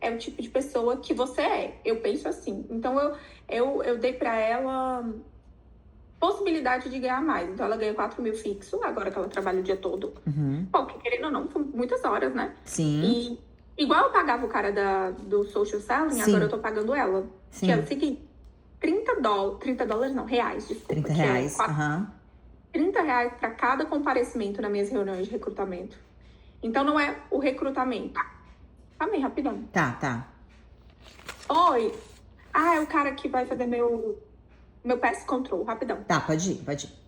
é o tipo de pessoa que você é. Eu penso assim. Então, eu dei pra ela possibilidade de ganhar mais. Então, ela ganha 4 mil fixo, agora que ela trabalha o dia todo. Uhum. Bom, que querendo ou não, são muitas horas, né? Sim, E igual eu pagava o cara do social selling, agora eu sim, tô pagando ela. Que é o sim. seguinte, 30 dólares, não, reais, desculpa. 30 Que é reais. Aham. 30 reais para cada comparecimento nas minhas reuniões de recrutamento. Então, não é o recrutamento. Calma aí, rapidão. Tá, tá. Oi. Ah, é o cara que vai fazer meu pest control, rapidão. Tá, pode ir, pode ir.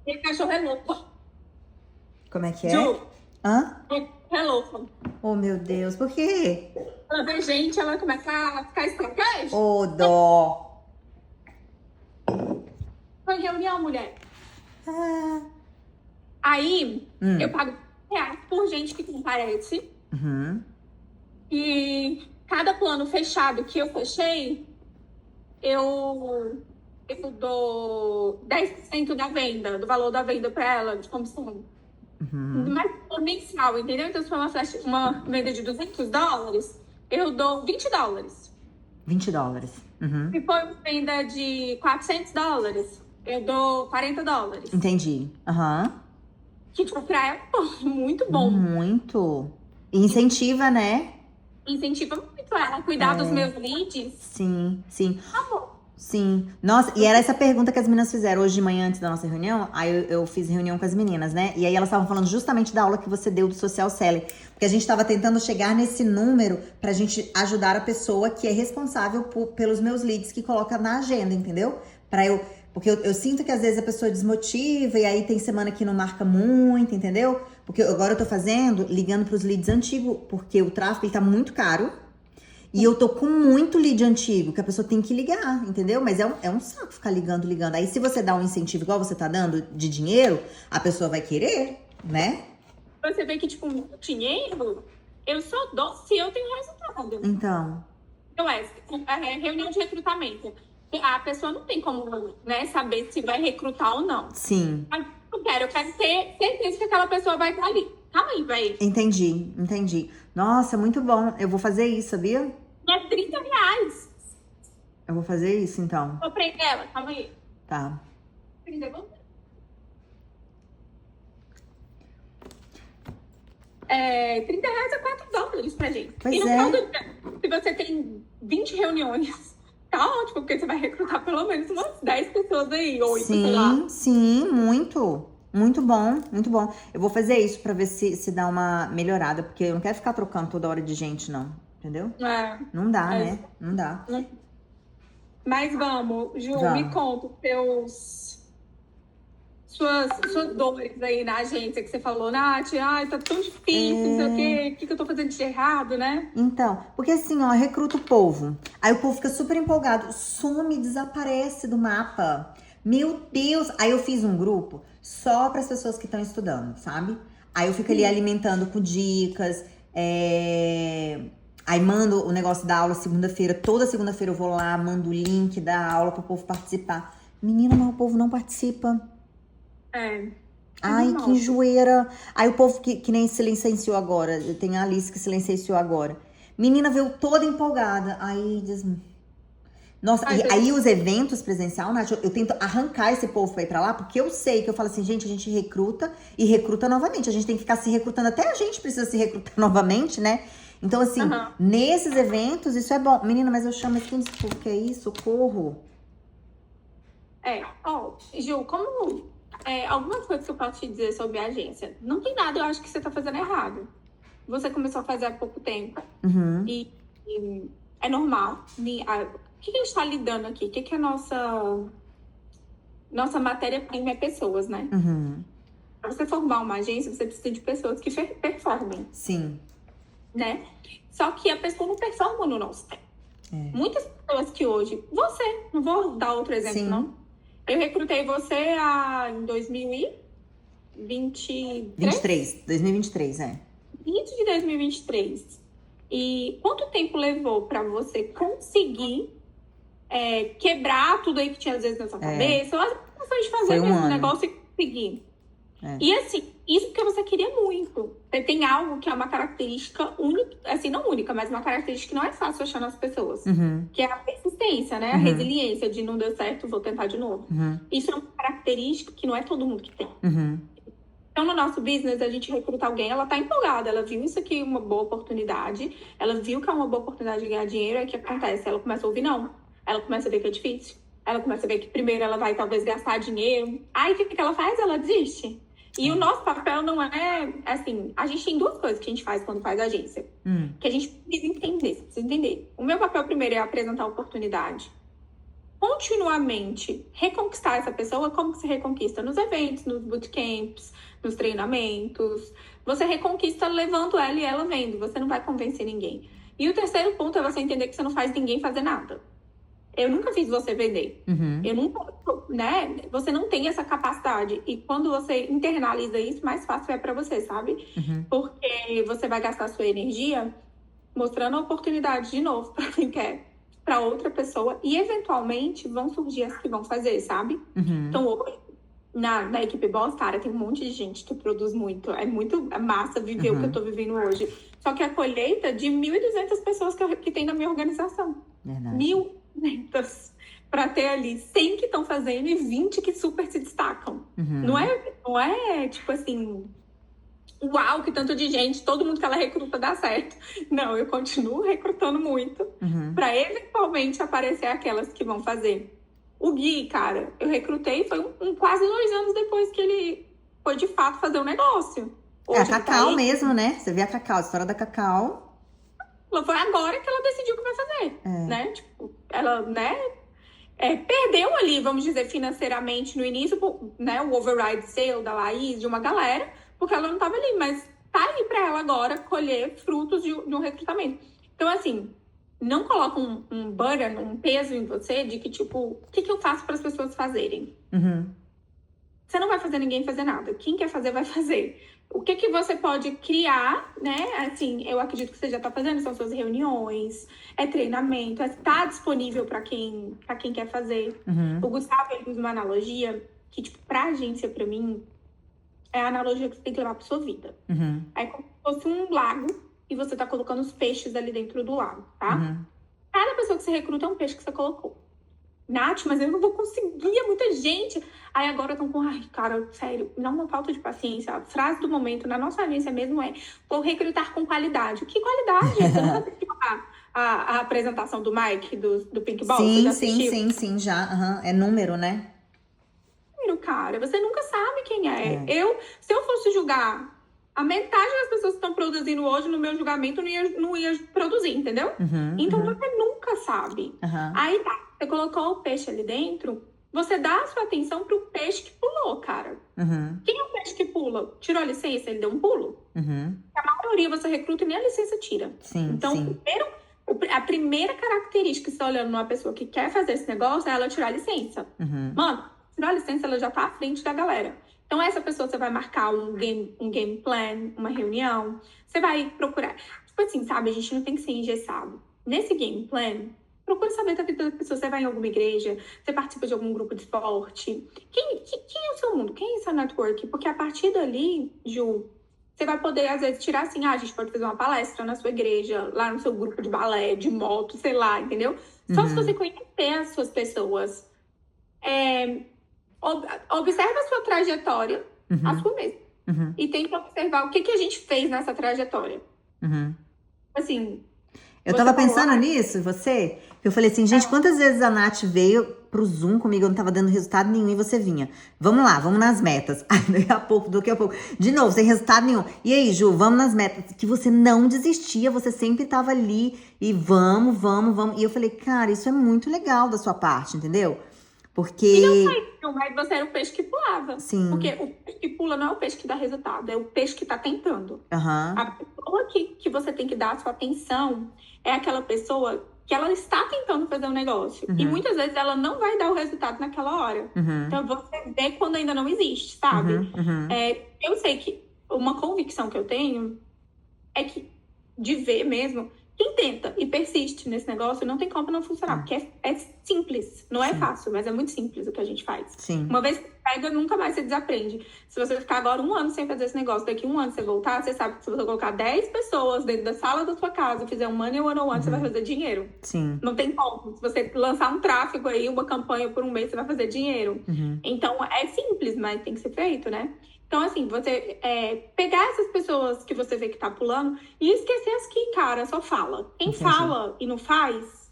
Meu cachorro é louco. Como é que é? Ju, Hã? é louco. Oh, meu Deus, por quê? Ela vê gente, ela começa a ficar estratégia. Ô, dó. Foi reunião, mulher. Ah. Aí, eu pago R$ 100 por gente que comparece. Uhum. E cada plano fechado que eu fechei, eu dou 10% da venda, do valor da venda para ela, de comissão. Mas por mensal, entendeu? Então, se for uma venda de 200 dólares, eu dou 20 dólares. 20 dólares. Uhum. Se for uma venda de 400 dólares, eu dou 40 dólares. Entendi. Aham. Que, tipo, pra ela, pô, muito bom. Muito. E incentiva, né? Incentiva muito ela a cuidar dos meus leads. Sim, sim. Tá bom. Sim. Nossa, e era essa pergunta que as meninas fizeram hoje de manhã antes da nossa reunião. Aí eu fiz reunião com as meninas, né? E aí elas estavam falando justamente da aula que você deu do social selling. Porque a gente estava tentando chegar nesse número pra gente ajudar a pessoa que é responsável pelos meus leads que coloca na agenda, entendeu? Porque eu sinto que às vezes a pessoa desmotiva e aí tem semana que não marca muito, entendeu? Porque agora eu tô ligando pros leads antigos, porque o tráfego ele tá muito caro. E eu tô com muito lead antigo, que a pessoa tem que ligar, entendeu? Mas é um saco ficar ligando. Aí se você dá um incentivo igual você tá dando de dinheiro, a pessoa vai querer, né? Você vê que, tipo, dinheiro, eu só dou se eu tenho resultado. Então, Então, reunião de recrutamento. A pessoa não tem como, né, saber se vai recrutar ou não. sim. Mas eu quero ter certeza que aquela pessoa vai estar ali. Calma aí, velho. Entendi. Nossa, muito bom. Eu vou fazer isso, sabia? É 30 reais. Eu vou fazer isso, então. Vou prender ela, calma aí. Tá. Prender você. 30 reais é 4 dólares pra gente. Pois e no é. final do dia, se você tem 20 reuniões, tá ótimo, porque você vai recrutar pelo menos umas 10 pessoas aí, 8, sei lá. Sim, muito. Muito bom, muito bom. Eu vou fazer isso pra ver se dá uma melhorada, porque eu não quero ficar trocando toda hora de gente, não. Entendeu? Não dá, né? Não dá. Mas vamos, Ju, Vamos. me conta suas dores aí na agência que você falou, Nath, ai, tá tão difícil, não sei o quê, o que eu tô fazendo de errado, né? Então, porque assim, ó, recruta o povo. Aí o povo fica super empolgado, some, desaparece do mapa. Meu Deus! Aí eu fiz um grupo só para as pessoas que estão estudando, sabe? Aí eu fico ali alimentando com dicas, aí mando o negócio da aula segunda-feira. Toda segunda-feira eu vou lá, mando o link da aula pro povo participar. Menina, mas o povo não participa. Ai, que enjoeira. Aí o povo que nem se licenciou agora. Eu tenho a Alice que se licenciou agora. Menina veio toda empolgada. Aí diz... Nossa, e aí os eventos presencial, Nath, eu tento arrancar esse povo pra ir pra lá, porque eu sei que eu falo assim, gente, a gente recruta e recruta novamente. A gente tem que ficar se recrutando, até a gente precisa se recrutar novamente, né? Então, assim, nesses eventos, isso é bom. Menina, mas eu chamo assim, desculpa, que é isso? Socorro. Ju, como algumas coisas que eu posso te dizer sobre a agência. Não tem nada, eu acho que você tá fazendo errado. Você começou a fazer há pouco tempo. E é normal. O que a gente tá lidando aqui? O que é nossa matéria-prima é pessoas, né? Pra você formar uma agência, você precisa de pessoas que performem. Sim. Né? Só que a pessoa não performa no nosso tempo. Muitas pessoas que hoje... Você, não vou dar outro exemplo, Sim. não. Eu recrutei você em 2023? 2023, Início de 2023. E quanto tempo levou para você conseguir quebrar tudo aí que tinha às vezes na sua cabeça? Ou as ações de fazer Foi um mesmo o ano. negócio e conseguir. E assim, isso porque você queria muito. Você tem algo que é uma característica única, assim, não única, mas uma característica que não é fácil achar nas pessoas. Que é a persistência, né? A resiliência de não deu certo, vou tentar de novo. Isso é uma característica que não é todo mundo que tem. Então, no nosso business, a gente recruta alguém, ela tá empolgada, ela viu isso aqui uma boa oportunidade, ela viu que é uma boa oportunidade de ganhar dinheiro, aí o que acontece? Ela começa a ouvir não. Ela começa a ver que é difícil. Ela começa a ver que primeiro ela vai talvez gastar dinheiro. Aí o que ela faz? Ela desiste. E o nosso papel não é, assim, a gente tem duas coisas que a gente faz quando faz agência. Que a gente precisa entender. O meu papel primeiro é apresentar a oportunidade. Continuamente reconquistar essa pessoa, como que se reconquista? Nos eventos, nos bootcamps, nos treinamentos. Você reconquista levando ela e ela vendo. Você não vai convencer ninguém. E o terceiro ponto é você entender que você não faz ninguém fazer nada. Eu nunca fiz você vender. Eu nunca, né? Você não tem essa capacidade. E quando você internaliza isso, mais fácil é para você, sabe? Porque você vai gastar sua energia mostrando a oportunidade de novo para quem quer, para outra pessoa. E, eventualmente, vão surgir as que vão fazer, sabe? Então, hoje, na equipe Boss, cara, tem um monte de gente que produz muito. É muito massa viver o que eu tô vivendo hoje. Só que a colheita de 1.200 pessoas que tem na minha organização. Verdade. 1.200 para ter ali 100 que estão fazendo e 20 que super se destacam. Não é tipo assim, uau, que tanto de gente, todo mundo que ela recruta dá certo. Não, eu continuo recrutando muito para eventualmente aparecer aquelas que vão fazer. O Gui, cara, eu recrutei, foi quase 2 anos depois que ele foi de fato fazer o negócio. A Cacau mesmo, né? Você vê a Cacau, a história da Cacau. Foi agora que ela decidiu o que vai fazer, né? Tipo, ela, né? Perdeu ali, vamos dizer, financeiramente no início, né? O override sale da Laís, de uma galera, porque ela não estava ali, mas tá aí para ela agora colher frutos de um recrutamento. Então, assim, não coloca um burden, um peso em você de que, tipo, o que eu faço para as pessoas fazerem? Você não vai fazer ninguém fazer nada. Quem quer fazer, vai fazer. O que você pode criar, né? Assim, eu acredito que você já está fazendo, são suas reuniões, treinamento, tá disponível para quem quer fazer. O Gustavo, ele usa uma analogia que, tipo, pra agência, pra mim, é a analogia que você tem que levar pra sua vida. É como se fosse um lago e você tá colocando os peixes ali dentro do lago, tá? Cada pessoa que você recruta é um peixe que você colocou. Nath, mas eu não vou conseguir, é muita gente. Aí agora estão com, ai, cara, sério, não uma falta de paciência. A frase do momento na nossa agência mesmo é: vou recrutar com qualidade. Que qualidade? Você nunca assistiu a apresentação do Mike, do Pink Ball? Sim, já. É número, né? Número, cara. Você nunca sabe quem é. Se eu fosse julgar a metade das pessoas que estão produzindo hoje, no meu julgamento, não ia produzir, entendeu? Então você nunca sabe. Aí tá, você colocou o peixe ali dentro, você dá a sua atenção pro peixe que pulou, cara. Quem é o peixe que pula? Tirou a licença, ele deu um pulo? A maioria você recruta e nem a licença tira. Então, a primeira característica que você está olhando numa pessoa que quer fazer esse negócio é ela tirar a licença. Mano, tirou a licença, ela já tá à frente da galera. Então, essa pessoa, você vai marcar um game plan, uma reunião. Você vai procurar. Tipo assim, sabe? A gente não tem que ser engessado. Nesse game plan, procura saber da vida da pessoa. Você vai em alguma igreja? Você participa de algum grupo de esporte? Quem é o seu mundo? Quem é o seu network? Porque a partir dali, Ju, você vai poder, às vezes, tirar assim, a gente pode fazer uma palestra na sua igreja, lá no seu grupo de balé, de moto, sei lá, entendeu? Só se você conhecer as suas pessoas. Observa a sua trajetória, a sua mesma. E tenta observar o que a gente fez nessa trajetória. Assim... Eu tava pensando nisso, você? Eu falei assim, gente, quantas vezes a Nath veio pro Zoom comigo, eu não tava dando resultado nenhum e você vinha. Vamos lá, vamos nas metas. Aí daqui a pouco, de novo, sem resultado nenhum. E aí, Ju, vamos nas metas. Que você não desistia, você sempre tava ali e vamos. E eu falei, cara, isso é muito legal da sua parte, entendeu? Porque... E não foi, mas você era o peixe que pulava. Sim. Porque o peixe que pula não é o peixe que dá resultado, é o peixe que tá tentando. A pessoa que você tem que dar a sua atenção é aquela pessoa que ela está tentando fazer um negócio. E muitas vezes ela não vai dar o resultado naquela hora. Então, você vê quando ainda não existe, sabe? Eu sei que uma convicção que eu tenho é que, de ver mesmo, quem tenta e persiste nesse negócio não tem como não funcionar. Porque é simples. Não é fácil, mas é muito simples o que a gente faz. Sim. Uma vez que pega, nunca mais você desaprende. Se você ficar agora 1 ano sem fazer esse negócio, daqui 1 ano você voltar, você sabe que se você colocar 10 pessoas dentro da sala da sua casa e fizer um money one-on-one, você vai fazer dinheiro. Sim. Não tem como. Se você lançar um tráfego aí, uma campanha por um mês, você vai fazer dinheiro. Então, é simples, mas tem que ser feito, né? Então, assim, você pegar essas pessoas que você vê que tá pulando e esquecer as que, cara, só fala. Quem fala e não faz,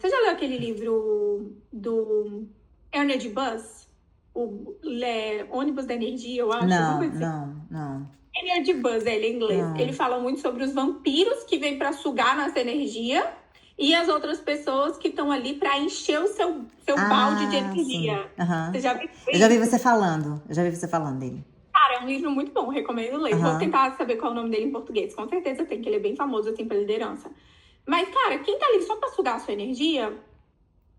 Você já leu aquele livro do Energy Bus? Ônibus da Energia, eu acho. Não. Energy Bus, ele é em inglês. Ele fala muito sobre os vampiros que vêm pra sugar nossa energia e as outras pessoas que estão ali pra encher o seu balde de energia. Você já viu isso? Eu já vi você falando dele. Cara, é um livro muito bom, recomendo ler. Vou tentar saber qual é o nome dele em português. Com certeza tem, que ele é bem famoso assim pra liderança. Mas, cara, quem tá ali só pra sugar a sua energia,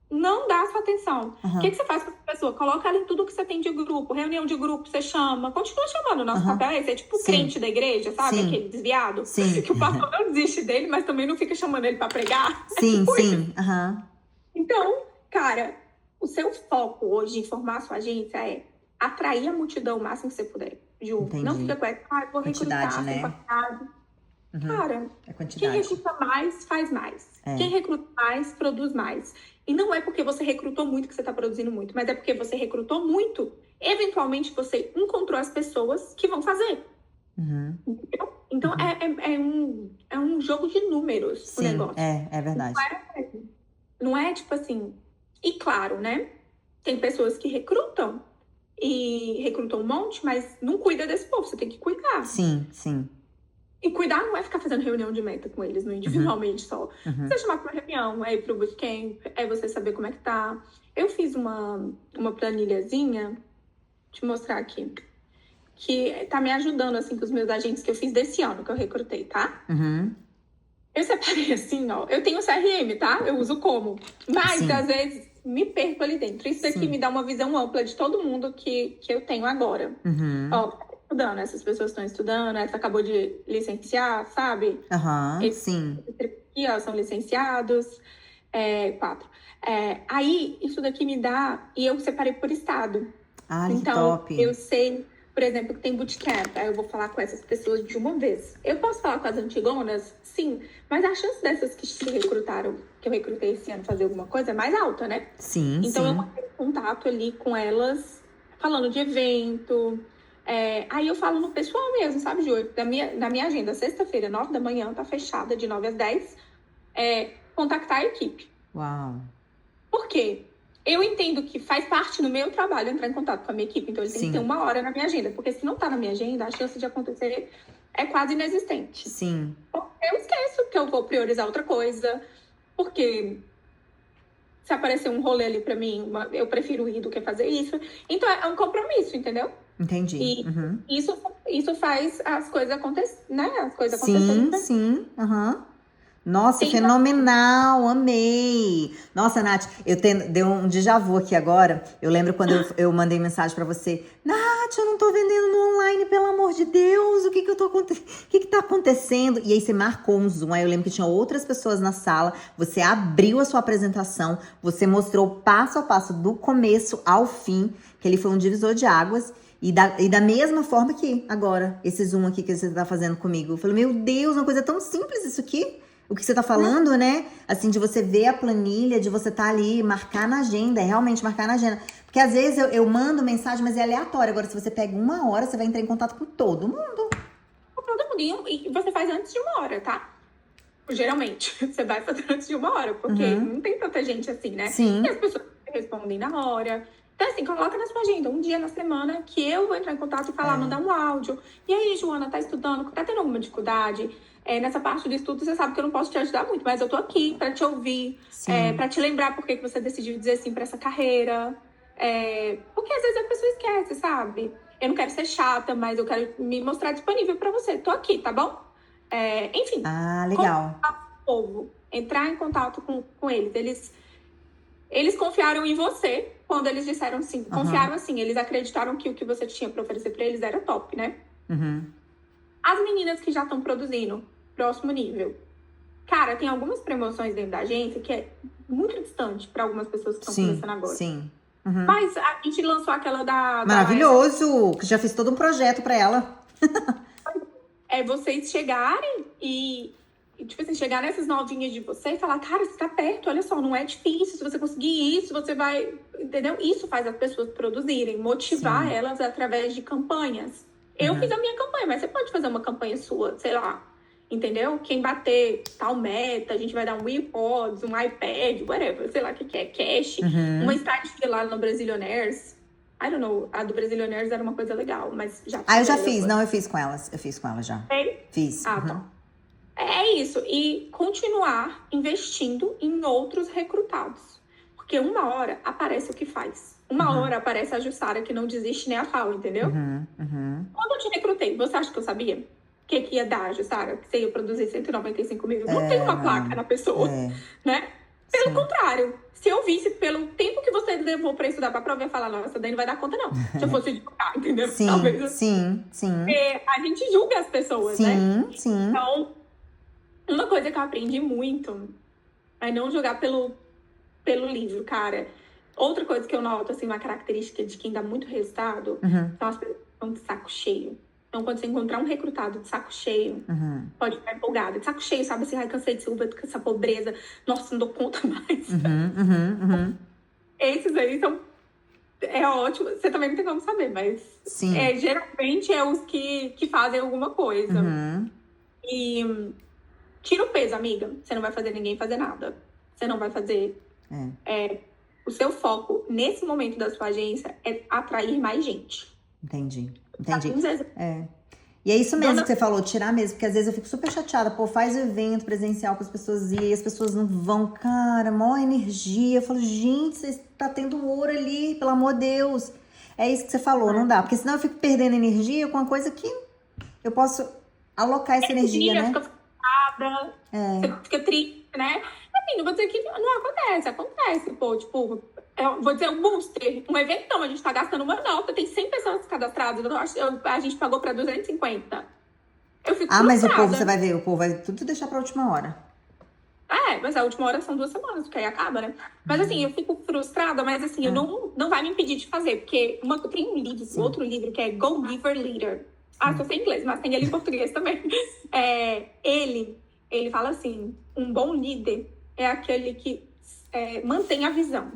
não dá a sua atenção. O que você faz com essa pessoa? Coloca ela em tudo que você tem de grupo. Reunião de grupo, você chama. Continua chamando. O nosso papel é esse. É tipo o crente da igreja, sabe? Aquele desviado. Que o pastor não desiste dele, mas também não fica chamando ele pra pregar. Então, cara, o seu foco hoje em formar a sua agência é atrair a multidão o máximo que você puder. Ju, não fica com essa, vou recrutar, né? Cara, quem recruta mais, faz mais. Quem recruta mais, produz mais. E não é porque você recrutou muito que você está produzindo muito, mas é porque você recrutou muito. Eventualmente, você encontrou as pessoas que vão fazer. Entendeu? Então, é um jogo de números o negócio. É verdade. Não é tipo assim... E claro, né? Tem pessoas que recrutam e recrutam um monte, mas não cuida desse povo. Você tem que cuidar. Sim. E cuidar não é ficar fazendo reunião de meta com eles, não individualmente só. Você chamar para uma reunião, é ir pro bootcamp, é você saber como é que tá. Eu fiz uma planilhazinha, te mostrar aqui, que tá me ajudando, assim, com os meus agentes que eu fiz desse ano, que eu recrutei, tá? Eu separei assim, ó. Eu tenho CRM, tá? Eu uso como. Mas, às vezes, me perco ali dentro. Isso aqui me dá uma visão ampla de todo mundo que eu tenho agora. Ó, estudando, essas pessoas estão estudando, essa acabou de licenciar, sabe? Sim. Aqui, ó, são licenciados, 4. Aí, isso daqui me dá, e eu separei por estado. Então, top. eu sei, por exemplo, que tem bootcamp, aí eu vou falar com essas pessoas de uma vez. Eu posso falar com as antigonas? Sim, mas a chance dessas que se recrutaram, que eu recrutei esse ano, fazer alguma coisa é mais alta, né? Então, eu mantenho contato ali com elas, falando de evento. Aí eu falo no pessoal mesmo, sabe, Ju? Da minha agenda, sexta-feira, 9 da manhã, tá fechada, de 9 às 10. Contactar a equipe. Uau. Por quê? Eu entendo que faz parte do meu trabalho entrar em contato com a minha equipe, então ele tem que ter 1 hora na minha agenda, porque se não tá na minha agenda, a chance de acontecer é quase inexistente. Porque eu esqueço que eu vou priorizar outra coisa, porque se aparecer um rolê ali pra mim, eu prefiro ir do que fazer isso. Então é um compromisso, entendeu? Entendi. E isso faz as coisas acontecerem, né? As coisas acontecerem. Sim. Nossa, fenomenal, amei. Nossa, Nath, deu um déjà vu aqui agora. Eu lembro quando eu mandei mensagem pra você. Nath, eu não tô vendendo no online, pelo amor de Deus. O que tá acontecendo? E aí você marcou um Zoom. Aí eu lembro que tinha outras pessoas na sala. Você abriu a sua apresentação. Você mostrou passo a passo, do começo ao fim, que ele foi um divisor de águas. E da mesma forma que agora, esse Zoom aqui que você tá fazendo comigo. Eu falei, meu Deus, uma coisa tão simples isso aqui. O que você tá falando, né? Assim, de você ver a planilha, de você tá ali, marcar na agenda, realmente marcar na agenda. Porque às vezes eu mando mensagem, mas é aleatório. Agora, se você pega 1 hora, você vai entrar em contato com todo mundo. Com todo mundo. E você faz antes de 1 hora, tá? Geralmente, você vai fazer antes de 1 hora, porque não tem tanta gente assim, né? E as pessoas respondem na hora. Então, assim, coloca na sua agenda um dia na semana que eu vou entrar em contato e falar, mandar um áudio. E aí, Joana, tá estudando? Tá tendo alguma dificuldade? Nessa parte do estudo, você sabe que eu não posso te ajudar muito, mas eu tô aqui pra te ouvir, pra te lembrar por que você decidiu dizer sim pra essa carreira. Porque às vezes a pessoa esquece, sabe? Eu não quero ser chata, mas eu quero me mostrar disponível pra você. Tô aqui, tá bom? Enfim. Legal. povo, entrar em contato com eles. Eles confiaram em você quando eles disseram sim. Confiaram assim, eles acreditaram que o que você tinha para oferecer para eles era top, né? As meninas que já estão produzindo, próximo nível. Cara, tem algumas promoções dentro da agência que é muito distante para algumas pessoas que estão começando agora. Sim. Mas a gente lançou aquela da Maravilhoso! Que já fiz todo um projeto para ela. É vocês chegarem tipo assim, chegar nessas novinhas de você e falar, cara, você tá perto, olha só, não é difícil, se você conseguir isso, você vai, entendeu? Isso faz as pessoas produzirem, motivar elas através de campanhas. Eu fiz a minha campanha, mas você pode fazer uma campanha sua, sei lá, entendeu? Quem bater tal meta, a gente vai dar um AirPods, um iPad, whatever, sei lá o que é, cash, uma estadia lá no Brazilionaires. I don't know, a do Brazilionaires era uma coisa legal, mas já... eu já fiz, eu fiz com elas. Eu fiz com elas já. Fiz. Tá. É isso, e continuar investindo em outros recrutados. Porque uma hora aparece o que faz. Uma hora aparece a Jussara que não desiste nem a pau, entendeu? Quando eu te recrutei, você acha que eu sabia? O que ia dar, Jussara? Que você ia produzir 195 mil? Não tem uma placa na pessoa, né? Pelo contrário, se eu visse pelo tempo que você levou pra estudar pra prova, eu ia falar, nossa, daí não vai dar conta não. Se eu fosse divulgar, entendeu? Talvez, sim. a gente julga as pessoas, né? Sim. Então, uma coisa que eu aprendi muito é não jogar pelo livro, cara. Outra coisa que eu noto, assim, uma característica de quem dá muito resultado são as pessoas que estão de saco cheio. Então, quando você encontrar um recrutado de saco cheio, pode ficar empolgada. De saco cheio, sabe assim, ai, cansei de ser Uber, essa pobreza. Nossa, não dou conta mais. Esses aí são... É ótimo. Você também não tem como saber, mas... geralmente é os que fazem alguma coisa. E... Tira o peso, amiga. Você não vai fazer ninguém fazer nada. Você não vai fazer... o seu foco, nesse momento da sua agência, é atrair mais gente. Entendi. E é isso mesmo que você falou, tirar mesmo. Porque às vezes eu fico super chateada. Pô, faz o evento presencial para as pessoas irem. E as pessoas não vão. Cara, maior energia. Eu falo, gente, você tá tendo ouro ali. Pelo amor de Deus. É isso que você falou, não dá. Porque senão eu fico perdendo energia com uma coisa que eu posso alocar essa energia, né? Você fica triste, né? Assim, não vou dizer que não acontece, pô, tipo, eu vou dizer um booster, um eventão, a gente tá gastando uma nota, tem 100 pessoas cadastradas, a gente pagou pra 250. Eu fico frustrada. Mas o povo, você vai ver, o povo vai tudo deixar pra última hora. Mas a última hora são 2 semanas, porque aí acaba, né? Mas assim, eu fico frustrada, mas assim, eu não vai me impedir de fazer, porque tem um livro, outro livro, que é Go Giver Leader. Só sei inglês, mas tem ele em português também. Ele fala assim, um bom líder é aquele que mantém a visão,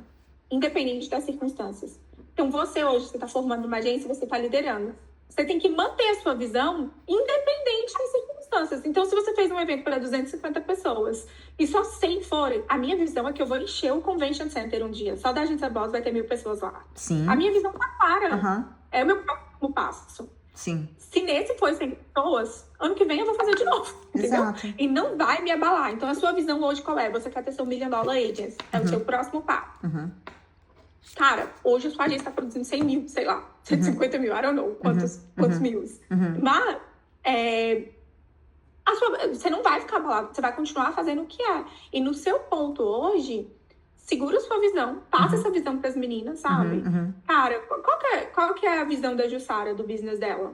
independente das circunstâncias. Então, você está formando uma agência, você está liderando. Você tem que manter a sua visão, independente das circunstâncias. Então, se você fez um evento para 250 pessoas e só 100 forem, a minha visão é que eu vou encher o Convention Center um dia. Só da Agência Boss vai ter 1.000 pessoas lá. A minha visão tá clara. É o meu próximo passo. Se nesse for 100 pessoas, ano que vem eu vou fazer de novo, entendeu? E não vai me abalar. Então, a sua visão hoje qual é? Você quer ter seu $1 Million Agency. É o seu próximo passo. Cara, hoje a sua agência está produzindo 100 mil, sei lá, 150 mil, I don't know quantos mil. Mas, você não vai ficar abalado, você vai continuar fazendo o que é. E no seu ponto hoje... Segura sua visão, passa essa visão para as meninas, sabe? Cara, qual que é a visão da Jussara, do business dela?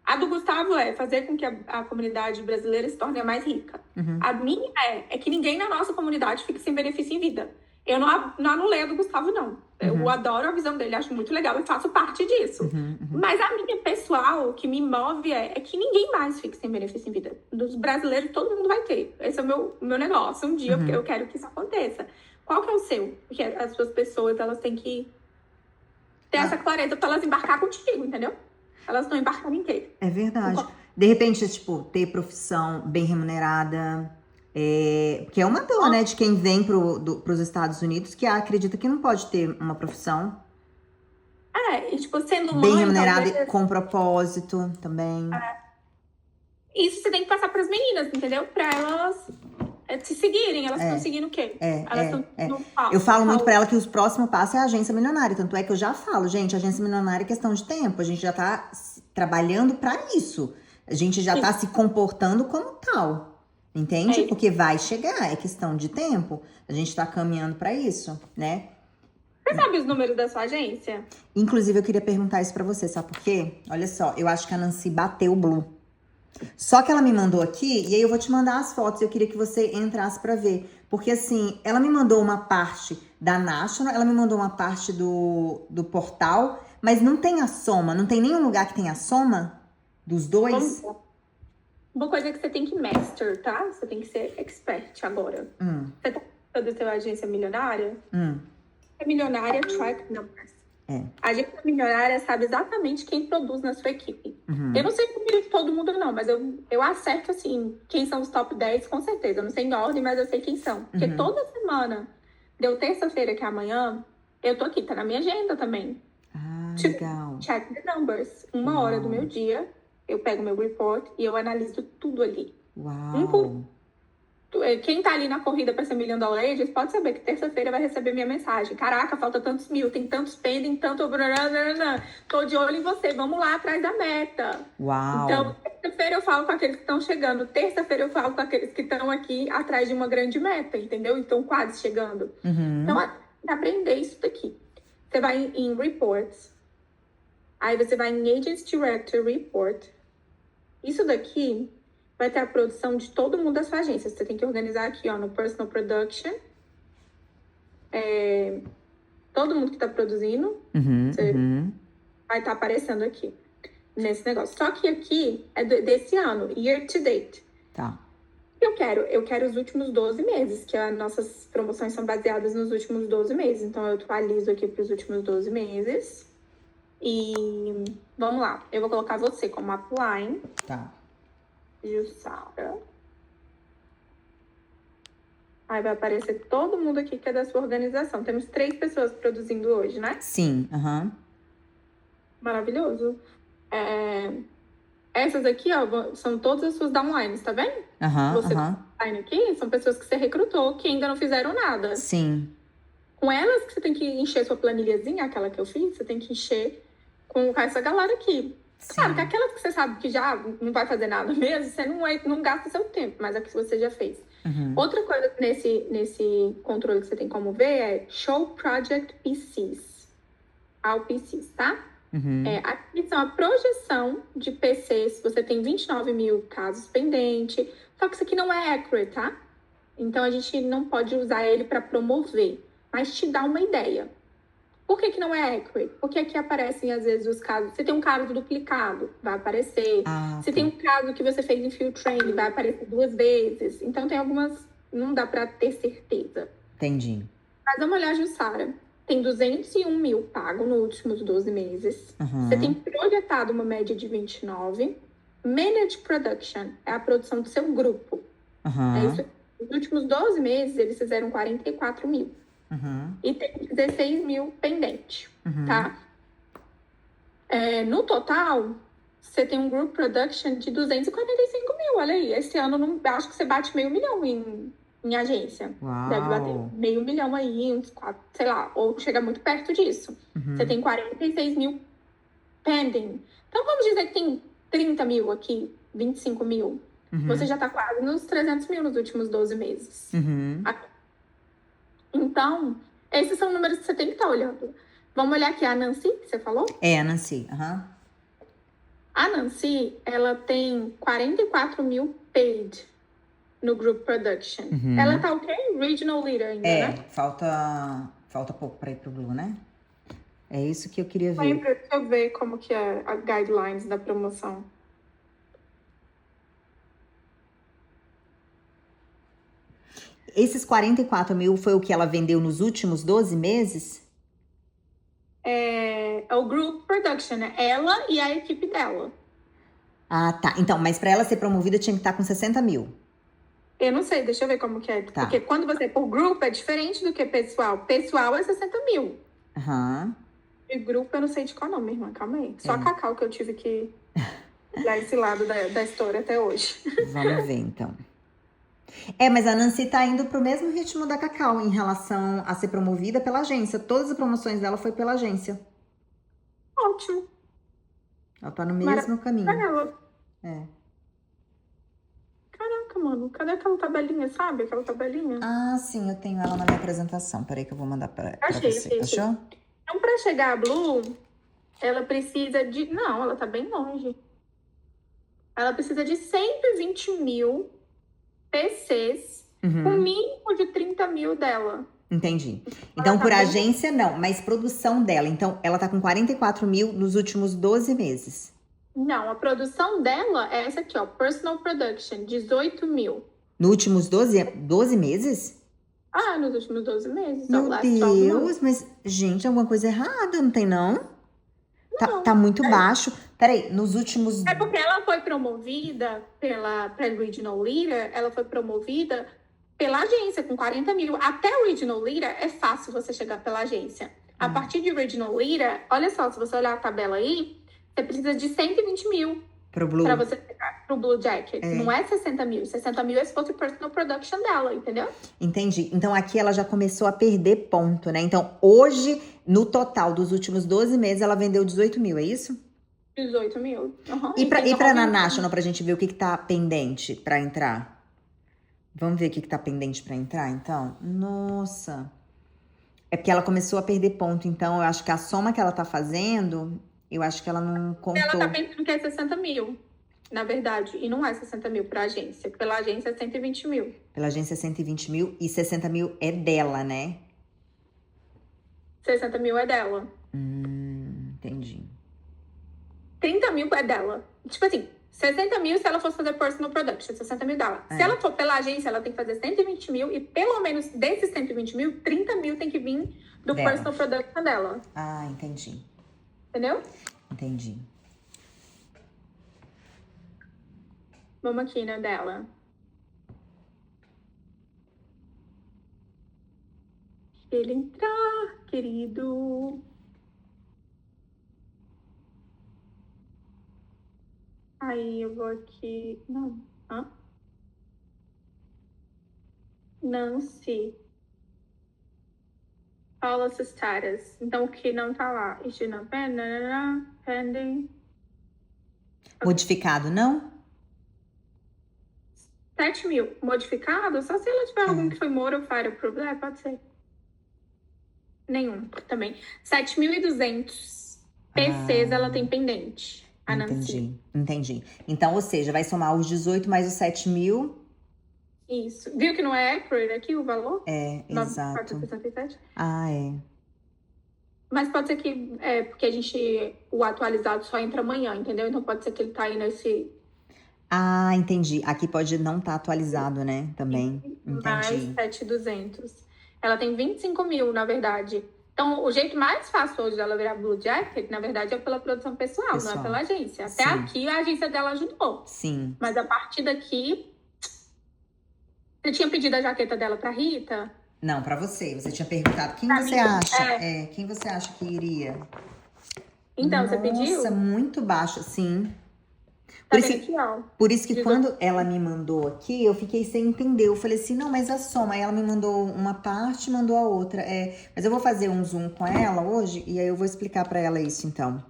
A do Gustavo é fazer com que a comunidade brasileira se torne a mais rica. A minha é que ninguém na nossa comunidade fique sem benefício em vida. Eu não anulei a do Gustavo, não. Eu adoro a visão dele, acho muito legal e faço parte disso. Mas a minha pessoal, o que me move é que ninguém mais fique sem benefício em vida. Dos brasileiros, todo mundo vai ter. Esse é o meu negócio. Um dia eu quero que isso aconteça. Qual que é o seu? Porque as suas pessoas, elas têm que ter essa clareza pra elas embarcar contigo, entendeu? Elas estão embarcando em quê? É verdade. De repente, tipo, ter profissão bem remunerada. Porque é uma dor, né? De quem vem pros Estados Unidos que acredita que não pode ter uma profissão. E tipo, sendo mãe... Bem remunerada e com propósito também. Isso você tem que passar pras meninas, entendeu? Pra elas... se seguirem, elas estão seguindo o quê? Elas estão no passo. Eu falo muito pra ela que o próximo passo é a agência milionária. Tanto é que eu já falo, gente, agência milionária é questão de tempo. A gente já tá trabalhando pra isso. A gente já tá se comportando como tal. Entende? É. Porque vai chegar, é questão de tempo. A gente tá caminhando pra isso, né? Você sabe os números da sua agência? Inclusive, eu queria perguntar isso pra você, sabe por quê? Olha só, eu acho que a Nancy bateu o Blue. Só que ela me mandou aqui, e aí eu vou te mandar as fotos, eu queria que você entrasse pra ver. Porque assim, ela me mandou uma parte da National, ela me mandou uma parte do portal, mas não tem a soma, não tem nenhum lugar que tenha a soma dos Vamos dois. lá. Uma coisa que você tem que master, tá? Você tem que ser expert agora. Você tá falando da sua agência milionária? A milionária track numbers. É. A agência milionária sabe exatamente quem produz na sua equipe. Uhum. Eu não sei como de todo mundo, não, mas eu acerto, assim, quem são os top 10, com certeza. Eu não sei em ordem, mas eu sei quem são. Porque toda semana, deu terça-feira, que é amanhã, eu tô aqui, tá na minha agenda também. Ah, Tipo, legal. check the numbers. Uma hora do meu dia, eu pego meu report e eu analiso tudo ali. Uau. Quem tá ali na corrida para ser $1 million agents pode saber que terça-feira vai receber minha mensagem. Caraca, falta tantos mil, tem tantos pending, tanto... Tô de olho em você, vamos lá atrás da meta. Uau. Então, terça-feira eu falo com aqueles que estão chegando. Terça-feira eu falo com aqueles que estão aqui atrás de uma grande meta, entendeu? Então, quase chegando. Então, aprender isso daqui. Você vai em Reports. Aí você vai em Agents Director Report. Isso daqui vai ter a produção de todo mundo da sua agência. Você tem que organizar aqui, ó, no Personal Production. Todo mundo que tá produzindo vai estar aparecendo aqui, nesse negócio. Só que aqui é desse ano, year to date. Tá. Eu quero os últimos 12 meses, que as nossas promoções são baseadas nos últimos 12 meses. Então, eu atualizo aqui para os últimos 12 meses. E vamos lá. Eu vou colocar você como upline. Tá. Jussara. Aí vai aparecer todo mundo aqui que é da sua organização. Temos 3 pessoas produzindo hoje, né? Sim, Maravilhoso. Essas aqui, ó, são todas as suas downlines, tá vendo? Você downline aqui são pessoas que você recrutou que ainda não fizeram nada. Sim. Com elas que você tem que encher sua planilhazinha, aquela que eu fiz, você tem que encher com essa galera aqui. Sim. Claro que aquelas que você sabe que já não vai fazer nada mesmo, você não gasta seu tempo, mas aqui você já fez. Outra coisa nesse controle que você tem como ver é Show Project PCs. PCs, tá? Aqui são a projeção de PCs. Você tem 29 mil casos pendentes. Só que isso aqui não é accurate, tá? Então, a gente não pode usar ele para promover. Mas te dá uma ideia. Por que não é accurate? Porque aqui aparecem, às vezes, os casos. Você tem um caso duplicado, vai aparecer. Você tem um caso que você fez em field training, vai aparecer 2 vezes. Então, tem algumas... Não dá para ter certeza. Entendi. Mas vamos olhar, Jussara. Tem 201 mil pago nos últimos 12 meses. Você tem projetado uma média de 29. Managed Production é a produção do seu grupo. É isso. Nos últimos 12 meses, eles fizeram 44 mil. E tem 16 mil pendente, tá? No total, você tem um Group Production de 245 mil, olha aí. Esse ano, acho que você bate $500 mil em agência. Uau. Deve bater $500 mil aí, uns 4, sei lá, ou chega muito perto disso. Você tem 46 mil pending. Então, vamos dizer que tem 30 mil aqui, 25 mil. Você já tá quase nos 300 mil nos últimos 12 meses. Então, esses são números que você tem que estar olhando. Vamos olhar aqui a Nancy, que você falou? A Nancy, A Nancy, ela tem 44 mil paid no Group Production. Ela tá o quê? Regional Leader ainda, né? Falta pouco para ir pro Blue, né? É isso que eu queria ver. Deixa eu ver como que é as guidelines da promoção. Esses 44 mil foi o que ela vendeu nos últimos 12 meses? É o Group Production, né? Ela e a equipe dela. Ah, tá. Então, mas para ela ser promovida tinha que estar com 60 mil. Eu não sei, deixa eu ver como que é. Tá. Porque quando você é por grupo, é diferente do que pessoal. Pessoal é 60 mil. E grupo, eu não sei de qual nome, irmã. Calma aí. Só a Cacau que eu tive que dar esse lado da história até hoje. Vamos ver, então. Mas a Nancy tá indo pro mesmo ritmo da Cacau em relação a ser promovida pela agência. Todas as promoções dela foi pela agência. Ótimo. Ela tá no mesmo caminho. Ela. É. Caraca, mano? Cadê aquela tabelinha, sabe? Aquela tabelinha? Ah, sim, eu tenho ela na minha apresentação. Peraí que eu vou mandar pra você. Achei. Achou? Então, pra chegar a Blue, ela precisa de... Não, ela tá bem longe. Ela precisa de 120 mil PCs, com mínimo de 30 mil dela. Entendi. Então, por agência, não. Mas produção dela. Então, ela tá com 44 mil nos últimos 12 meses. Não, a produção dela é essa aqui, ó. Personal Production, 18 mil. Nos últimos 12 meses? Ah, nos últimos 12 meses. Meu Deus, mas, gente, alguma coisa errada, não tem, não? Tá muito baixo. Peraí, nos últimos... É porque ela foi promovida pela Regional Leader, ela foi promovida pela agência, com 40 mil. Até o Regional Leader é fácil você chegar pela agência. A partir de Regional Leader, olha só, se você olhar a tabela aí, você precisa de 120 mil pro Blue. Pra você pegar pro Blue Jacket. Não é 60 mil. 60 mil é se fosse personal production dela, entendeu? Entendi. Então, aqui ela já começou a perder ponto, né? Então, hoje, no total dos últimos 12 meses, ela vendeu 18 mil, é isso? 18 mil. Uhum. E pra na National, pra gente ver o que tá pendente pra entrar? Vamos ver o que tá pendente pra entrar, então? Nossa. É porque ela começou a perder ponto. Então, eu acho que a soma que ela tá fazendo, eu acho que ela não contou. Ela tá pensando que é 60 mil, na verdade. E não é 60 mil pra agência. Pela agência é 120 mil. Pela agência é 120 mil e 60 mil é dela, né? 60 mil é dela. Entendi. 30 mil é dela. Tipo assim, 60 mil se ela fosse fazer personal production, 60 mil dela. Se ela for pela agência, ela tem que fazer 120 mil e pelo menos desses 120 mil, 30 mil tem que vir do Dela. personal production dela. Ah, entendi. Entendeu? Entendi. Vamos aqui na dela. Deixa ele entrar, querido. Aí eu vou aqui. Não. Hã? Nancy. Policy status. Então, o que não tá lá? Issue not pending. Modificado, não? 7 mil. Modificado? Só se ela tiver algum que foi modified approved. É, pode ser. Nenhum também. 7.200 PCs ela tem pendente. A Nancy. Entendi. Então, ou seja, vai somar os 18 mais os 7 mil. Isso. Viu que não é accurate aqui o valor? É, exato. 9.467? Ah, é. Mas pode ser que porque o atualizado só entra amanhã, entendeu? Então pode ser que ele tá aí nesse... Ah, entendi. Aqui pode não estar atualizado, né? Também. Mais Entendi. 7.200. Ela tem 25 mil, na verdade. Então, o jeito mais fácil hoje dela virar Blue Jacket, na verdade, é pela produção pessoal, não é pela agência. Até aqui, a agência dela ajudou. Sim. Mas a partir daqui... Você tinha pedido a jaqueta dela pra Rita? Não, pra você. Você tinha perguntado quem você acha. Quem você acha que iria? Então, você pediu? Nossa, muito baixo, sim. Tá bem aqui, ó. Por isso que quando ela me mandou aqui, eu fiquei sem entender. Eu falei assim, não, mas a soma. Aí ela me mandou uma parte, mandou a outra. Mas eu vou fazer um zoom com ela hoje e aí eu vou explicar pra ela isso, então.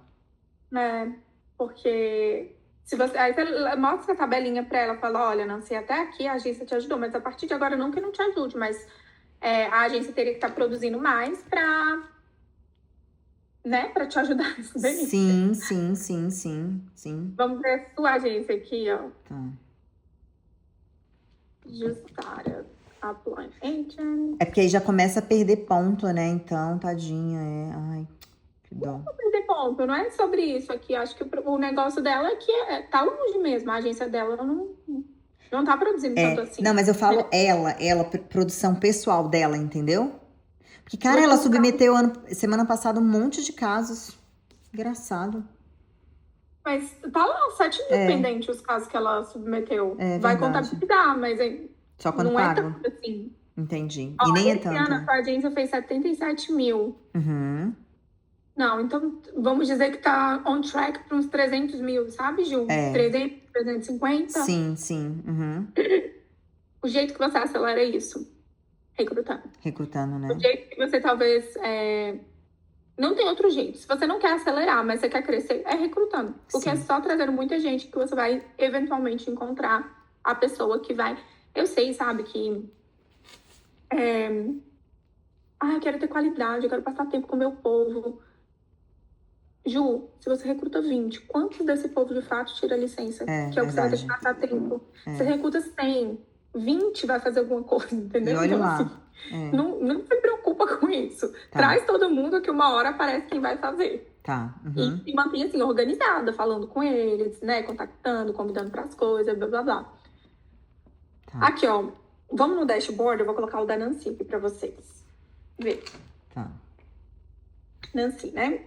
Porque se você... Aí você mostra a tabelinha pra ela, fala, olha, Nancy, até aqui a agência te ajudou, mas a partir de agora não que não te ajude, mas a agência teria que estar produzindo mais pra... né, pra te ajudar nisso daí. Sim. Vamos ver a sua agência aqui, ó. Tá. Justada. Apply agent. É porque aí já começa a perder ponto, né? Então, tadinha, Ai, que dó. Não perder ponto, não é sobre isso aqui. Acho que o negócio dela é que tá longe mesmo. A agência dela não tá produzindo tanto assim. Não, mas eu falo ela, produção pessoal dela, entendeu? Porque, cara, ela submeteu semana passada um monte de casos. Engraçado. Mas tá lá, 7 mil pendentes os casos que ela submeteu. Vai verdade. contabilizar, mas só quando não pago? É tanto assim. Entendi. Ó, E nem é esse tanto. ano a agência fez 77 mil. Uhum. Não, então vamos dizer que tá on track para uns 300 mil, sabe, Ju? 300, 350? Sim. Uhum. O jeito que você acelera isso, recrutando, né? O jeito que você talvez... Não tem outro jeito. Se você não quer acelerar, mas você quer crescer, é recrutando. Porque é só trazendo muita gente que você vai eventualmente encontrar a pessoa que vai. Eu sei, sabe, que eu quero ter qualidade, eu quero passar tempo com o meu povo. Ju, se você recruta 20, quantos desse povo de fato tira licença? Que é o que você vai ter que Verdade. passar tempo. Você recruta 100, 20 vai fazer alguma coisa, E entendeu? olha Então, assim, lá. não se preocupa com isso. Tá. Traz todo mundo que uma hora aparece quem vai fazer. Tá. E se mantém assim, organizada, falando com eles, né? Contactando, convidando para as coisas, blá blá blá. Tá. Aqui, ó. Vamos no dashboard, eu vou colocar o da Nancy aqui para vocês. Vê. Tá. Nancy, né?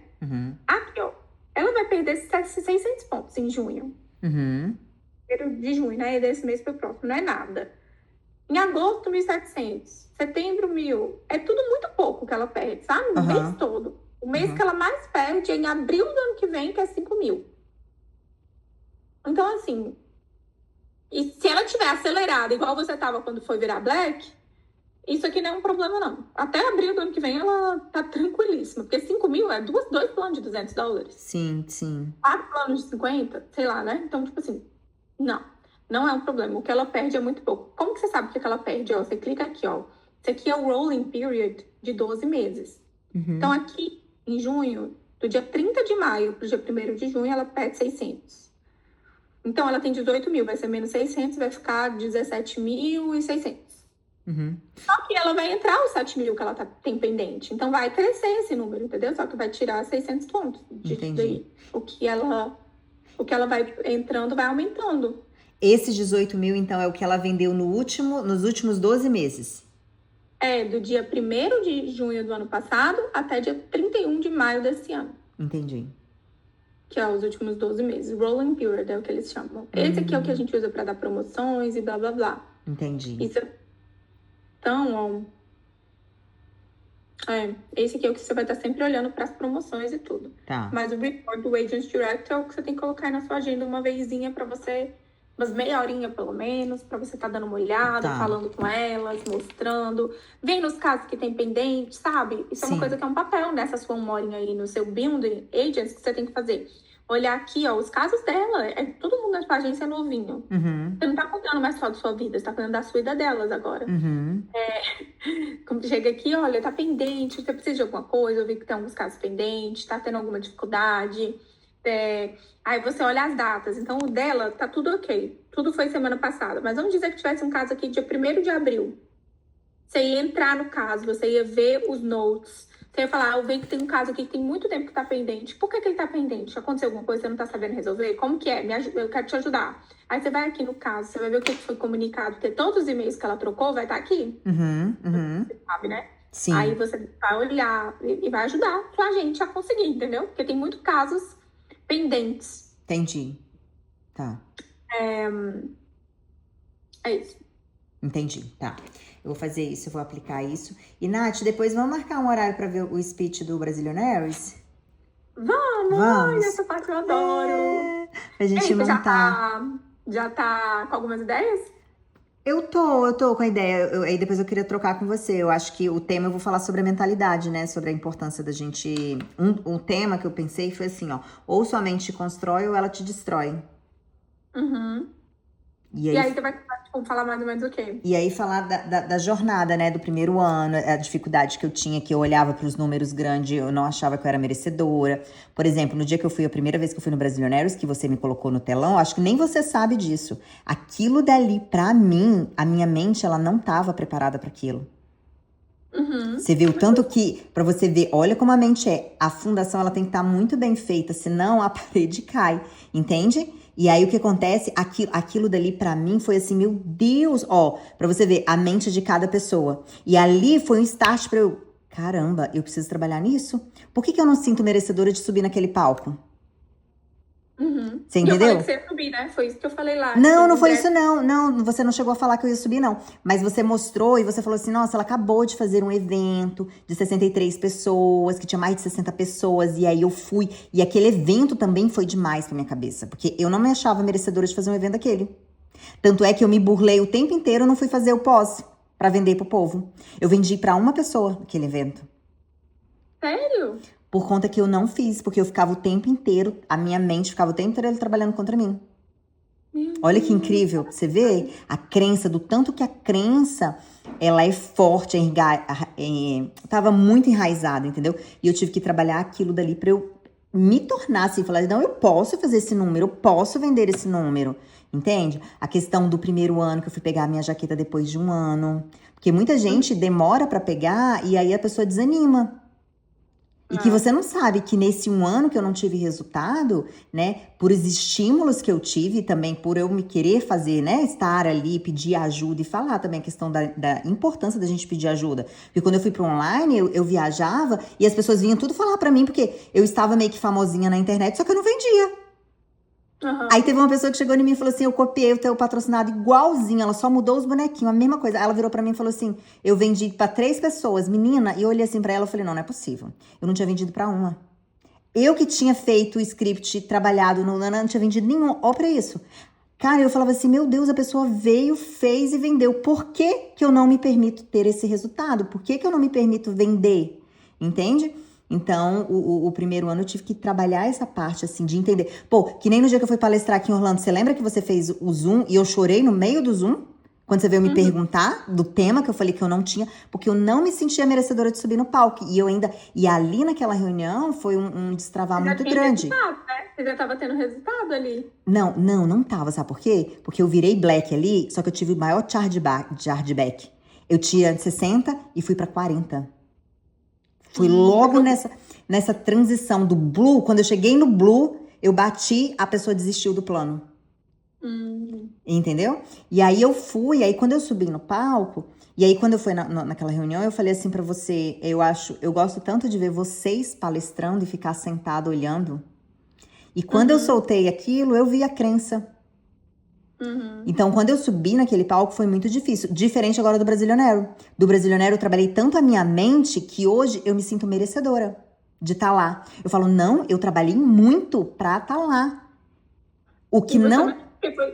Aqui, ó. Ela vai perder 600 pontos em junho. Primeiro de junho, né? Desse mês pro próximo, não é nada. Em agosto, 1.700. Setembro, 1.000. É tudo muito pouco que ela perde, sabe? O mês todo. O mês que ela mais perde é em abril do ano que vem, que é 5.000. Então, assim... E se ela tiver acelerada, igual você tava quando foi virar Black, isso aqui não é um problema, não. Até abril do ano que vem, ela tá tranquilíssima. Porque 5.000 é dois planos de $200. Sim, sim. 4 planos de 50, sei lá, né? Então, tipo assim, não é um problema. O que ela perde é muito pouco. Como que você sabe o que ela perde? Ó, você clica aqui, ó. Isso aqui é o rolling period de 12 meses. Então, aqui, em junho, do dia 30 de maio pro dia 1º de junho, ela perde 600. Então, ela tem 18.000, vai ser menos 600, vai ficar 17.600. Só que ela vai entrar os 7.000 que ela tem pendente. Então, vai crescer esse número, entendeu? Só que vai tirar 600 pontos. Entendi. O que ela vai entrando, vai aumentando. Esses 18.000, então, é o que ela vendeu nos últimos 12 meses? Do dia 1º de junho do ano passado até dia 31 de maio desse ano. Entendi. Que é os últimos 12 meses. Rolling period é o que eles chamam. Esse aqui é o que a gente usa para dar promoções e blá, blá, blá. Entendi. Isso. Então, esse aqui é o que você vai estar sempre olhando para as promoções e tudo. Tá. Mas o report do Agent Direct é o que você tem que colocar aí na sua agenda uma vezinha para você, umas meia horinha pelo menos, para você estar dando uma olhada, falando com elas, mostrando, vendo os casos que tem pendente, sabe? Isso é uma coisa que é um papel nessa sua uma horinha aí no seu Building Agents que você tem que fazer. Olhar aqui, ó, os casos dela. Todo mundo na sua agência é novinho. Você não tá contando mais só da sua vida, você tá contando da sua vida delas agora. Quando chega aqui, olha, tá pendente, você precisa de alguma coisa, eu vi que tem alguns casos pendentes, tá tendo alguma dificuldade. Aí você olha as datas. Então, o dela tá tudo ok. Tudo foi semana passada. Mas vamos dizer que tivesse um caso aqui dia 1º de abril. Você ia entrar no caso, você ia ver os notes. Você ia falar, eu vejo que tem um caso aqui que tem muito tempo que tá pendente. Por que ele tá pendente? Aconteceu alguma coisa que você não tá sabendo resolver? Como que é? Me ajuda, eu quero te ajudar. Aí você vai aqui no caso, você vai ver o que foi comunicado. Porque todos os e-mails que ela trocou vai estar aqui. Você sabe, né? Sim. Aí você vai olhar e vai ajudar a gente a conseguir, entendeu? Porque tem muitos casos pendentes. Entendi. Tá. É isso. Entendi, tá. Eu vou fazer isso, eu vou aplicar isso. E, Nath, depois vamos marcar um horário pra ver o speech do Brazilionaires? Vamos! Ai, essa parte eu adoro! Pra gente montar. Já tá com algumas ideias? Eu tô com a ideia. Aí depois eu queria trocar com você. Eu acho que o tema eu vou falar sobre a mentalidade, né? Sobre a importância da gente... Um tema que eu pensei foi assim, ó. Ou sua mente te constrói ou ela te destrói. E aí você vai falar mais ou menos o quê? E aí falar da jornada, né? Do primeiro ano, a dificuldade que eu tinha, que eu olhava para os números grandes, eu não achava que eu era merecedora. Por exemplo, no dia que eu fui, a primeira vez que eu fui no Brazilionaires, que você me colocou no telão, acho que nem você sabe disso. Aquilo dali, pra mim, a minha mente, ela não tava preparada para aquilo. Você vê o tanto que, pra você ver, olha como a mente é. A fundação, ela tem que estar muito bem feita, senão a parede cai, entende? E aí o que acontece, aquilo dali pra mim foi assim, meu Deus, ó, pra você ver a mente de cada pessoa. E ali foi um start pra eu, caramba, eu preciso trabalhar nisso? Por que eu não sinto merecedora de subir naquele palco? Você entendeu? Eu falei que você ia subir, né? Foi isso que eu falei lá. Não foi isso não. Não, você não chegou a falar que eu ia subir, não. Mas você mostrou e você falou assim, nossa, ela acabou de fazer um evento de 63 pessoas, que tinha mais de 60 pessoas, e aí eu fui. E aquele evento também foi demais pra minha cabeça, porque eu não me achava merecedora de fazer um evento daquele. Tanto é que eu me burlei o tempo inteiro, eu não fui fazer o pós pra vender pro povo. Eu vendi pra uma pessoa aquele evento. Sério? Por conta que eu não fiz, porque eu ficava o tempo inteiro, a minha mente ficava o tempo inteiro trabalhando contra mim. Meu Olha que Deus. incrível, você vê a crença, do tanto que a crença, ela é forte, tava muito enraizada, entendeu? E eu tive que trabalhar aquilo dali pra eu me tornar assim, falar, não, eu posso fazer esse número, eu posso vender esse número, entende? A questão do primeiro ano, que eu fui pegar a minha jaqueta depois de um ano, porque muita gente demora pra pegar e aí a pessoa desanima. E que É. você não sabe que nesse um ano que eu não tive resultado, né? Por os estímulos que eu tive, também por eu me querer fazer, né? Estar ali, pedir ajuda e falar também a questão da importância da gente pedir ajuda. Porque quando eu fui pro online, eu viajava e as pessoas vinham tudo falar pra mim, porque eu estava meio que famosinha na internet, só que eu não vendia. Aham. Aí teve uma pessoa que chegou em mim e falou assim, eu copiei o teu patrocinado igualzinho, ela só mudou os bonequinhos, a mesma coisa. Aí ela virou pra mim e falou assim, eu vendi pra 3 pessoas, menina, e eu olhei assim pra ela e falei, não, não é possível. Eu não tinha vendido pra uma. Eu que tinha feito o script, trabalhado não tinha vendido nenhum. Ó pra isso. Cara, eu falava assim, meu Deus, a pessoa veio, fez e vendeu. Por que que eu não me permito ter esse resultado? Por que que eu não me permito vender? Entende? Então, o primeiro ano eu tive que trabalhar essa parte, assim, de entender. Pô, que nem no dia que eu fui palestrar aqui em Orlando, você lembra que você fez o Zoom e eu chorei no meio do Zoom? Quando você veio me Uhum. perguntar do tema que eu falei que eu não tinha, porque eu não me sentia merecedora de subir no palco. E ali naquela reunião foi um destravar Você já muito tinha grande. resultado, né? Você já tava tendo resultado ali. Não tava, sabe por quê? Porque eu virei black ali, só que eu tive o maior chargeback. Eu tinha 60 e fui pra 40. Fui Você logo falou. nessa transição do blue. Quando eu cheguei no blue, eu bati, a pessoa desistiu do plano. Hum, Entendeu? E aí eu fui, aí quando eu subi no palco, e aí quando eu fui naquela reunião, eu falei assim pra você, eu gosto tanto de ver vocês palestrando e ficar sentado olhando. E quando eu uhum, soltei aquilo, eu vi a crença. uhum. Então, quando eu subi naquele palco, foi muito difícil. Diferente agora do Brasilionário. Do Brasilionário, eu trabalhei tanto a minha mente que hoje eu me sinto merecedora de estar lá. Eu falo, não, eu trabalhei muito pra estar lá. O que E você não. porque foi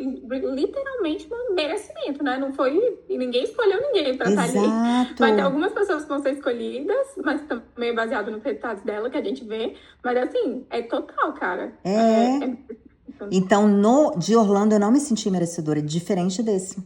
literalmente um merecimento, né? Não foi. E ninguém escolheu ninguém pra estar ali. Vai ter Exato. algumas pessoas que vão ser escolhidas, mas também é baseado nos resultados dela que a gente vê. Mas assim, é total, cara. É. Merecimento. Então, de Orlando, eu não me senti merecedora, diferente desse.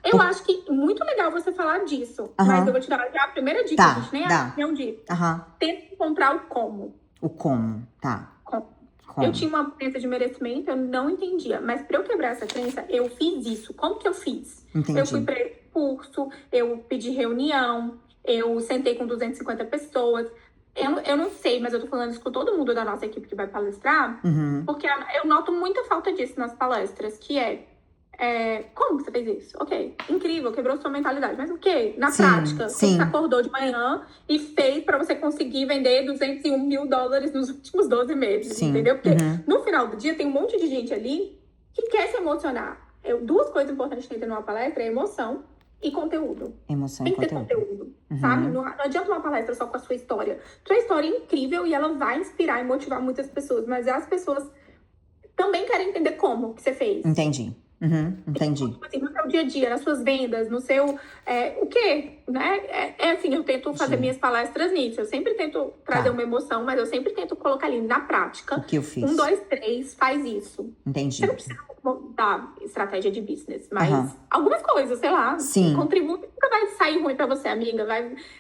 Eu Por... acho que muito legal você falar disso. Mas eu Aham. vou te dar já a primeira dica, a gente Tá, nem dá. não disse. Aham. Tenta encontrar o como. O como. Tá. Como. Eu Como. tinha uma crença de merecimento, eu não entendia. Mas para eu quebrar essa crença, eu fiz isso. Como que eu fiz? Eu fui Entendi. para esse curso, eu pedi reunião, eu sentei com 250 pessoas. Eu não sei, mas eu tô falando isso com todo mundo da nossa equipe que vai palestrar, Uhum. porque eu noto muita falta disso nas palestras, que como que você fez isso? Ok, incrível, quebrou sua mentalidade. Mas o quê? Na Sim, prática, o que você sim, acordou de manhã e fez para você conseguir vender $201.000 nos últimos 12 meses, sim. entendeu? Porque Uhum. no final do dia tem um monte de gente ali que quer se emocionar. Duas coisas importantes que tem numa palestra é emoção e conteúdo. Emoção e Tem que ter conteúdo. conteúdo, sabe? Uhum. Não adianta uma palestra só com a sua história. Sua história é incrível e ela vai inspirar e motivar muitas pessoas, mas as pessoas também querem entender como que você fez. Entendi. Uhum. Entendi. Tipo assim, no seu dia a dia, nas suas vendas, no seu. O quê? Né? Assim, eu tento fazer Entendi. minhas palestras nisso. Eu sempre tento trazer Tá. uma emoção, mas eu sempre tento colocar ali na prática. O que eu 1, fiz? 2, 3, faz isso. Entendi. Você não precisa montar estratégia de business, mas Aham. algumas coisas, sei lá, Sim. contribui, nunca vai sair ruim pra você, amiga.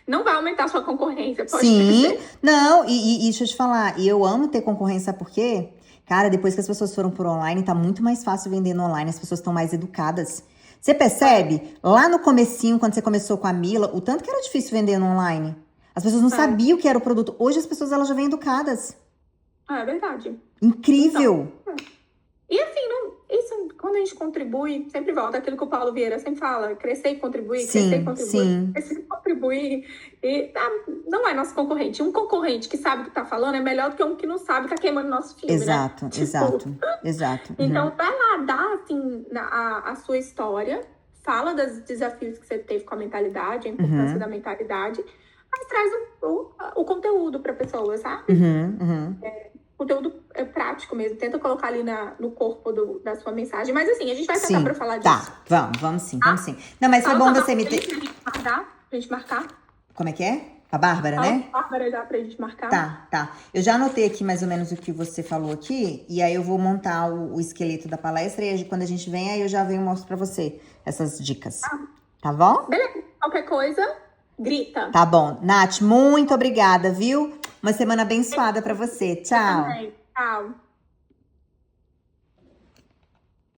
Não vai aumentar a sua concorrência, pode Sim. ter. Não, e deixa eu te falar, e eu amo ter concorrência, sabe por quê? Cara, depois que as pessoas foram por online, tá muito mais fácil vender no online, as pessoas estão mais educadas. Você percebe? Lá no comecinho, quando você começou com a Mila, o tanto que era difícil vender no online. As pessoas não sabiam o que era o produto. Hoje as pessoas, elas já vêm educadas. É verdade. Incrível. Então, e assim, isso, quando a gente contribui, sempre volta aquilo que o Paulo Vieira sempre fala, crescer e contribuir, crescer e Sim, contribuir, sim. crescer e contribuir. E não é nosso concorrente. Um concorrente que sabe o que tá falando é melhor do que um que não sabe e tá queimando nosso filme, Exato, né? exato. Então Uhum. vai lá, dá assim a sua história, fala dos desafios que você teve com a mentalidade, a importância da mentalidade, aí traz o conteúdo pra pessoa, sabe? Uhum. Conteúdo prático mesmo. Tenta colocar ali no corpo da sua mensagem. Mas assim, a gente vai sentar Sim, pra falar disso. tá, vamos sim. Não, mas foi Fala bom com a você me Marcele ter... pra gente marcar. Como é que é? Com a Bárbara, né? A Bárbara já pra gente marcar. Tá. Eu já anotei aqui mais ou menos o que você falou aqui, e aí eu vou montar o esqueleto da palestra, e aí, quando a gente vem, aí eu já venho e mostro pra você essas dicas. Tá bom? Beleza. Qualquer coisa, grita. Tá bom. Nath, muito obrigada, viu? Uma semana abençoada pra você. Tchau. Também. Tchau.